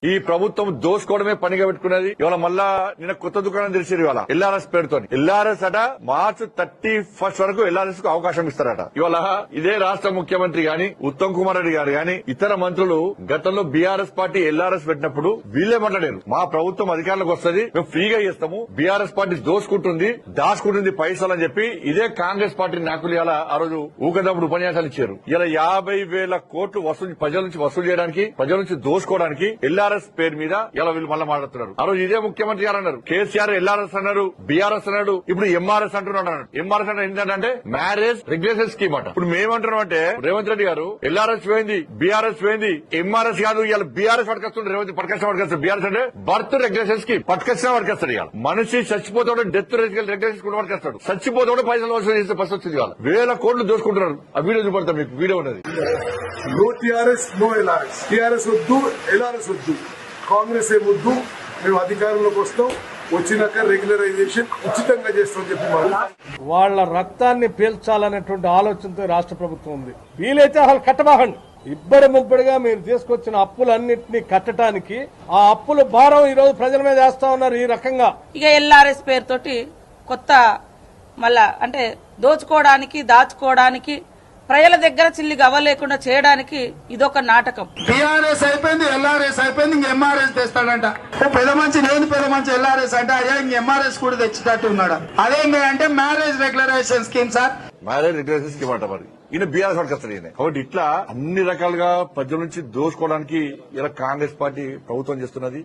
ఈ ప్రభుత్వం దోసుకోవడమే పనిగా పెట్టుకున్నది. ఇవాళ మళ్ళా నిన్న కొత్త దుకాణం తెలిసింది. ఇవాళ ఎల్ఆర్ఎస్ పేరుతో ఎల్ఆర్ఎస్ అట మార్చి 31 వరకు ఎల్ఆర్ఎస్ కు అవకాశం ఇస్తారట. ఇవాళ ఇదే రాష్ట్ర ముఖ్యమంత్రి గాని ఉత్తమ్ కుమార్ రెడ్డి గారు గాని ఇతర మంత్రులు గతంలో బీఆర్ఎస్ పార్టీ ఎల్ఆర్ఎస్ పెట్టినప్పుడు వీళ్లే మాట్లాడారు, మా ప్రభుత్వం అధికారంలోకి వస్తుంది, మేము ఫ్రీగా చేస్తాము, బీఆర్ఎస్ పార్టీ దోసుకుంటుంది దాచుకుంటుంది పైసలు అని చెప్పి ఇదే కాంగ్రెస్ పార్టీ నాయకులు ఇలా ఆ రోజు ఊకదప్పుడు ఉపన్యాసాలు ఇచ్చారు. ఇలా 50,000 కోట్లు వసూలు ప్రజల నుంచి వసూలు చేయడానికి, ప్రజల నుంచి దోసుకోవడానికి ఎల్ఆర్ఎస్ పేరు మీద ఇలా వీళ్ళు మళ్ళీ మాట్లాడుతున్నారు. ఆ రోజు ఇదే ముఖ్యమంత్రి గారు అన్నారు, కేసీఆర్ ఎల్ఆర్ఎస్ అన్నారు, బీఆర్ఎస్ అన్నాడు, ఇప్పుడు ఎంఆర్ఎస్ అంటున్నాడు. ఎంఆర్ఎస్ అంటే ఏంటంటే మ్యారేజ్ రెగ్యులేషన్ స్కీమ్ అట. ఇప్పుడు మేమంటున్నాం అంటే రేవంత్ రెడ్డి గారు ఎల్ఆర్ఎస్ పోయింది, బీఆర్ఎస్ పోయింది, ఎంఆర్ఎస్ కాదు, ఇవాళ బీఆర్ఎస్ పట్టుకొస్తుండే. రేవంత్ పట్టుకొచ్చిన బీఆర్ఎస్ అంటే బర్త్ రెగ్యులేషన్ స్కీమ్ పట్టుకొచ్చినా పట్టుకొస్తాడు. ఇవాళ మనిషి చచ్చిపోతాడు, డెత్ రెగ్యులేషన్ కూడా పట్టుకొస్తాడు, చచ్చిపోతాడు పైసలు వసూలు చేస్తే ఫస్ట్ వచ్చింది. ఇవాళ 1000 కోట్లు దోసుకుంటున్నారు. ఆ వీడియో చూపడతాం, మీకు వీడియో ఉన్నది. No TRS, no LRS. TRS వద్దు, ఎల్ఆర్ఎస్ వద్దు, కాంగ్రెస్ ఏ వద్దు. మేము అధికారంలోకి వస్తాం, వచ్చినాక రెగ్యులరైజేషన్ ఉచితంగా చేస్తామని చెప్పి వాళ్ళ రక్తాన్ని పీల్చాలనేటువంటి ఆలోచనతో రాష్ట్ర ప్రభుత్వం ఉంది. వీలైతే అసలు కట్టబాకండి. ఇబ్బడి ముబ్బడిగా మీరు తీసుకొచ్చిన అప్పులన్నింటినీ కట్టడానికి ఆ అప్పుల భారం ఈ రోజు ప్రజల మీద వేస్తా ఉన్నారు. ఈ రకంగా ఇక ఎల్ఆర్ఎస్ పేరుతోటి కొత్త మళ్ళా అంటే దోచుకోవడానికి, దాచుకోవడానికి, ప్రజల దగ్గర చిల్లిగా అవ్వలేకుండా చేయడానికి ఇదొక నాటకం. టీఆర్ఎస్ అయిపోయింది, ఎల్ఆర్ఎస్ అయిపోయింది, ఇంక ఎంఆర్ఎస్ తెస్తాడంట. పెద్ద మంచి నేను పెద్ద మంచి ఎల్ఆర్ఎస్ అంటే అయ్యా ఇంక ఎంఆర్ఎస్ కూడా తెచ్చేటట్టు ఉన్నాడు. అదేంటి అంటే marriage regularisation scheme sir, marriage regulation scheme అంట. మరి ఈయన బీఆర్ఎస్ పట్టుకొస్తాడు ఈయన. కాబట్టి ఇట్లా అన్ని రకాలుగా ప్రజల నుంచి దోసుకోవడానికి ఇలా కాంగ్రెస్ పార్టీ ప్రభుత్వం చేస్తున్నది.